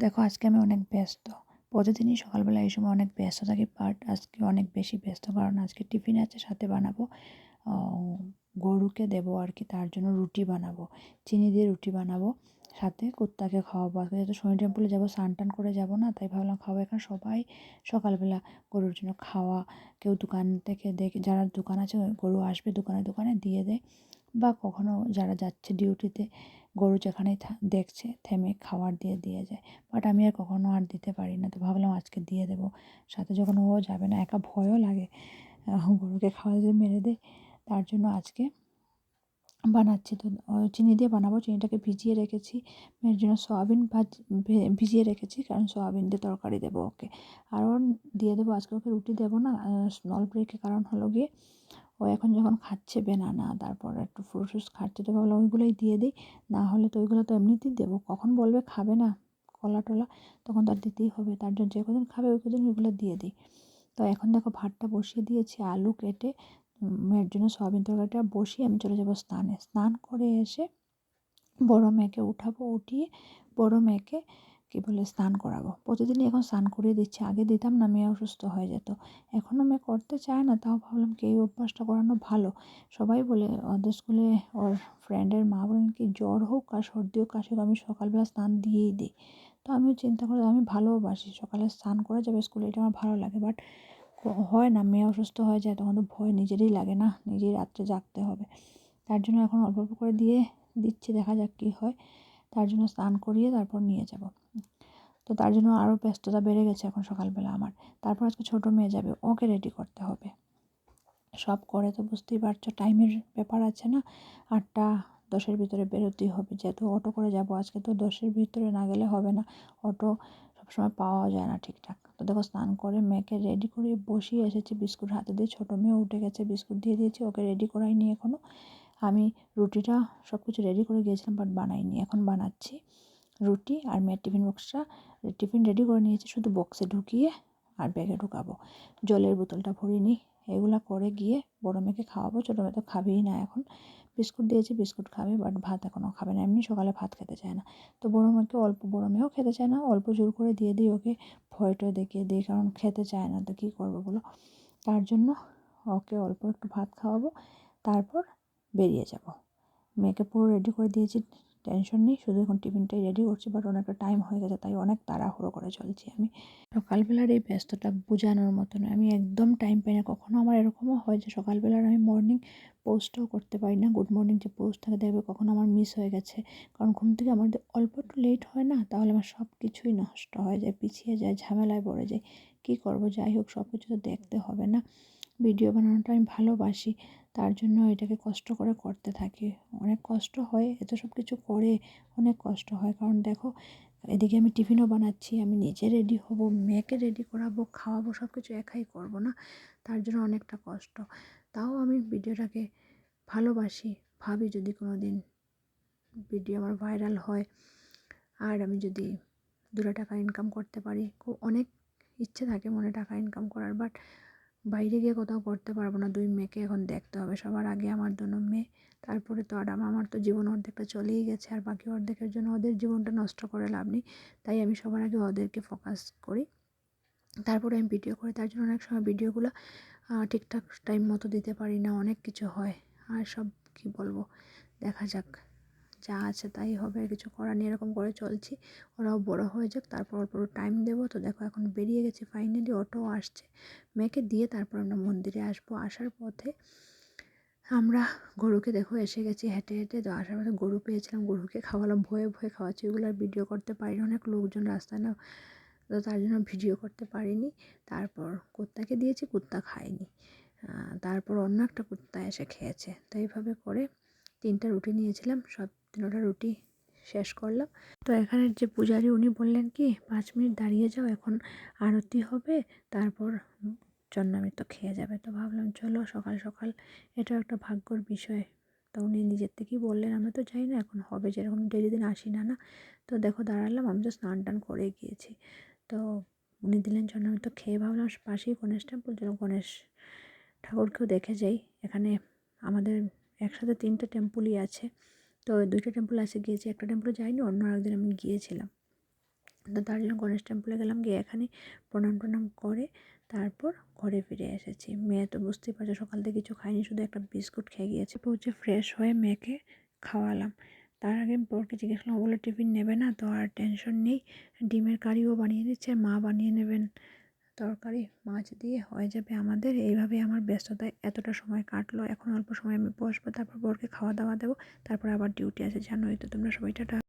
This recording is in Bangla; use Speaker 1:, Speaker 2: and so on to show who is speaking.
Speaker 1: দেখো আজকে আমি অনেক ব্যস্ত। প্রতিদিনই সকালবেলা এই সময় অনেক ব্যস্ত থাকি, বাট আজকে অনেক বেশি ব্যস্ত, কারণ আজকে টিফিন আছে, সাথে বানাবো গরুকে দেবো আর কি, তার জন্য রুটি বানাবো, চিনি দিয়ে রুটি বানাবো, সাথে কুত্তাকে খাওয়াবো। আজকে যেহেতু শনি টেম্পলে যাবো, স্নান টান করে যাবো না, তাই ভাবলাম খাওয়াবো। এখন সবাই সকালবেলা গরুর জন্য খাওয়া, কেউ দোকান থেকে দেখে, যারা দোকান আছে গরু আসবে দোকানে দোকানে দিয়ে দেয়, বা কখনো যারা যাচ্ছে ডিউটিতে গরু যেখানেই দেখছে থেমে খাবার দিয়ে দিয়ে যায়। বাট আমি আর কখনো আর দিতে পারি না, তো ভাবলাম আজকে দিয়ে দেবো। সাথে যখন ও যাবে না, একা ভয়ও লাগে গরুকে খাওয়া যদি মেরে দেয়, তার জন্য আজকে বানাচ্ছি। তো চিনি দিয়ে বানাবো। চিনিটাকে ভিজিয়ে রেখেছি, মেয়ের জন্য সয়াবিন ভিজিয়ে রেখেছি, কারণ সয়াবিন দিয়ে তরকারি দেবো ওকে। আর ওর দিয়ে দেবো আজকে, ওকে রুটি দেবো না স্মল ব্রেকে, কারণ হলো গিয়ে ও এখন যখন খাচ্ছে বেনানা, তারপর একটু ফ্রুট খাচ্ছে, তো ভাবলাম ওইগুলোই দিয়ে দিই। না হলে তো ওইগুলো তো এমনিতেই দেবো, কখন বলবে খাবে না কলা টলা, তখন তার দিতেই হবে। তার জন্য যে কদিন খাবে ওই কদিন ওইগুলো দিয়ে দিই। তো এখন দেখো ভাতটা বসিয়ে দিয়েছি, আলু কেটে মেয়ের জন্য সয়াবিন তরকারিটা বসিয়ে আমি চলে যাবো স্নানে। স্নান করে এসে বড় মেয়েকে উঠাবো, উঠিয়ে বড় মেয়েকে স্নান করাবো। প্রতিদিনই এখন স্নান করিয়ে দিচ্ছি, আগে দিতাম না, মেয়ে অসুস্থ হয়ে যেত। এখনও মেয়ে করতে চায় না, তাও ভাবলাম কি এই অভ্যাসটা করানো ভালো। সবাই বলে ওদের স্কুলে, ওর ফ্রেন্ডের মা বলেন কি জ্বর হোক আর সর্দি হোক কাশি হোক আমি সকালবেলা স্নান দিয়েই দিই। তো আমিও চিন্তা করে, আমি ভালোবাসি সকালে স্নান করে যাবে স্কুলে, এটা আমার ভালো লাগে। বাট হয় না, মেয়ে অসুস্থ হয়ে যায়, তখন তো ভয় নিজেরই লাগে না, নিজেই রাত্রে জাগতে হবে। তার জন্য এখন অল্প অল্প করে দিয়ে দিচ্ছি, দেখা যাক কী হয়। তার জন্য স্নান করিয়ে তারপর নিয়ে যাব। তো তার জন্য আরও ব্যস্ততা বেড়ে গেছে এখন সকালবেলা আমার। তারপর আজকে ছোটো মেয়ে যাবে, ওকে রেডি করতে হবে সব করে। তো বুঝতেই পারছো টাইমের ব্যাপার আছে না, 8টা 10-এর ভিতরে বেরোতেই হবে, যেহেতু অটো করে যাব আজকে, তো 10-এর ভিতরে না গেলে হবে না, অটো সবসময় পাওয়া যায় না ঠিকঠাক। তো দেখো স্নান করে মেয়েকে রেডি করে বসিয়ে এসেছি, বিস্কুট হাতে দিয়ে। ছোটো মেয়ে উঠে গেছে, বিস্কুট দিয়ে দিয়েছি, ওকে রেডি করাইনি এখনও। আমি রুটিটা সব কিছু রেডি করে গিয়েছিলাম, বাট বানাইনি, এখন বানাচ্ছি রুটি। আর মেয়ের টিফিন বক্সটা, টিফিন রেডি করে নিয়েছি, শুধু বক্সে ঢুকিয়ে আর ব্যাগে ঢুকাবো। জলের বোতলটা ভরিনি। এগুলা করে গিয়ে বড় মেয়েকে খাওয়াবো। ছোটো মেয়ে তো খাবেই না এখন, বিস্কুট দিয়েছি বিস্কুট খাবে, বাট ভাত এখনও খাবে না, এমনি সকালে ভাত খেতে চায় না। তো বড় মেয়েকে অল্প, বড় মেয়েও খেতে চায় না, অল্প জোর করে দিয়ে দিই ওকে, ভয় টয় দেখিয়ে দিই, কারণ খেতে চায় না, তো কী করবো বলো। তার জন্য ওকে অল্প একটু ভাত খাওয়াবো, তারপর বেরিয়ে যাব। মেয়েকে পুরো রেডি করে দিয়েছি, টেনশন নেই, শুধু এখন টিফিনটাই রেডি করছি। বাট অনেকটা টাইম হয়ে গেছে, তাই অনেক তাড়াহুড়ো করে চলছি আমি। সকালবেলার এই ব্যস্ততা বোঝানোর মতো নয়, আমি একদম টাইম পাই না। কখনো আমার এরকমও হয় যে সকালবেলার আমি মর্নিং পোস্টও করতে পারি না, গুড মর্নিং যে পোস্ট থাকে দেখবে কখনো আমার মিস হয়ে গেছে, কারণ ঘুম থেকে আমার অল্প একটু লেট হয় না, তাহলে আমার সব কিছুই নষ্ট হয়ে যায়, পিছিয়ে যায়, ঝামেলায় পড়ে যায়। কী করবো, যাই হোক সব কিছু তো দেখতে হবে না। ভিডিও বানানোটা আমি ভালোবাসি, তার জন্য এটাকে কষ্ট করে করতে থাকি। অনেক কষ্ট হয়, এত সব কিছু করে অনেক কষ্ট হয়, কারণ দেখো এদিকে আমি টিফিনও বানাচ্ছি, আমি নিজে রেডি হব, মেয়েকে রেডি করাবো, খাওয়াবো, সব কিছু একাই করবো না, তার জন্য অনেকটা কষ্ট। তাও আমি ভিডিওটাকে ভালোবাসি, ভাবি যদি কোনো দিন ভিডিও আমার ভাইরাল হয় আর আমি যদি 2 টাকা ইনকাম করতে পারি, খুব অনেক ইচ্ছে থাকে মনে টাকা ইনকাম করার, বাট বাইরে গিয়ে কোথাও করতে পারবো না। 2 মেয়েকে এখন দেখতে হবে, সবার আগে আমার 2 মেয়ে, তারপরে তো আর আমার তো জীবন অর্ধেকটা চলেই গেছে, আর বাকি অর্ধেকের জন্য ওদের জীবনটা নষ্ট করে লাভ নেই। তাই আমি সবার আগে ওদেরকে ফোকাস করি, তারপরে আমি ভিডিও করি। তার জন্য অনেক সময় ভিডিওগুলো ঠিকঠাক টাইম মতো দিতে পারি না, অনেক কিছু হয়। আর সব কি বলবো, দেখা যাক, যা আছে তাই হবে, আর কিছু করার নেই, এরকম করে চলছি। ওরাও বড় হয়ে যাক, তারপর অল্প টাইম দেবো। তো দেখো এখন বেরিয়ে গেছি, ফাইনালি অটো আসছে, মেয়েকে দিয়ে তারপর আমরা মন্দিরে আসবো। আসার পথে আমরা গরুকে দেখো এসে গেছি হেঁটে হেঁটে, তো আসার পথে গরু পেয়েছিলাম, গরুকে খাওয়ালাম, ভয়ে ভয়ে খাওয়াচ্ছি। এগুলো আর ভিডিও করতে পারিনি, অনেক লোকজন রাস্তায় না, তো তার জন্য ভিডিও করতে পারিনি। তারপর কুত্তাকে দিয়েছি, কুত্তা খায়নি, তারপর অন্য একটা কুত্তা এসে খেয়েছে। তো এইভাবে করে 3টা রুটি নিয়েছিলাম, সব 3টা রুটি শেষ করলাম। তো এখানের যে পূজারি উনি বললেন কি 5 মিনিট দাঁড়িয়ে যাও, এখন আরতি হবে, তারপর চন্নামৃত খেয়ে যাবে। তো ভাবলাম চলো সকাল সকাল, এটা একটা ভাগ্যর বিষয়। তো উনি নিজের থেকেই বললেন, আমরা তো জানি না এখন হবে, যেরকম ডেলি দিন আসি না না। তো দেখো দাঁড়ালাম, আমি তো স্নান টান করে গিয়েছি। তো উনি দিলেন চন্নামৃত, খেয়ে ভাবলাম পাশেই গণেশ টেম্পল, যেন গণেশ ঠাকুরকেও দেখে যাই। এখানে আমাদের একসাথে 3টে টেম্পলই আছে, তো 2টা টেম্পল আছে গিয়েছি, একটা টেম্পলে যাইনি, অন্য আরেকদিন আমি গিয়েছিলাম। তো তার জন্য গণেশ টেম্পলে গেলাম, গিয়ে এখানে প্রণাম টনাম করে তারপর ঘরে ফিরে এসেছি। মেয়ে তো বুঝতেই পারছো সকাল থেকে কিছু খায়নি, শুধু একটা বিস্কুট খেয়ে গিয়েছে। পৌঁছে ফ্রেশ হয়ে মেয়েকে খাওয়ালাম। তার আগে বরকে জিজ্ঞেস করলাম, বলে টিফিন নেবে না তো, আর টেনশন নেই, ডিমের কারিও বানিয়ে দিচ্ছে, মা বানিয়ে নেবেন তরকারি, মাছ দিয়ে হয়ে যাবে আমাদের। এইভাবে আমার ব্যস্ততায় এতটা সময় কাটলো। এখন অল্প সময় আমি বসবো, তারপর বরকে খাওয়া দাওয়া দেবো, তারপর আবার ডিউটি আছে, জানোই তো তোমরা সবাই। টাটা।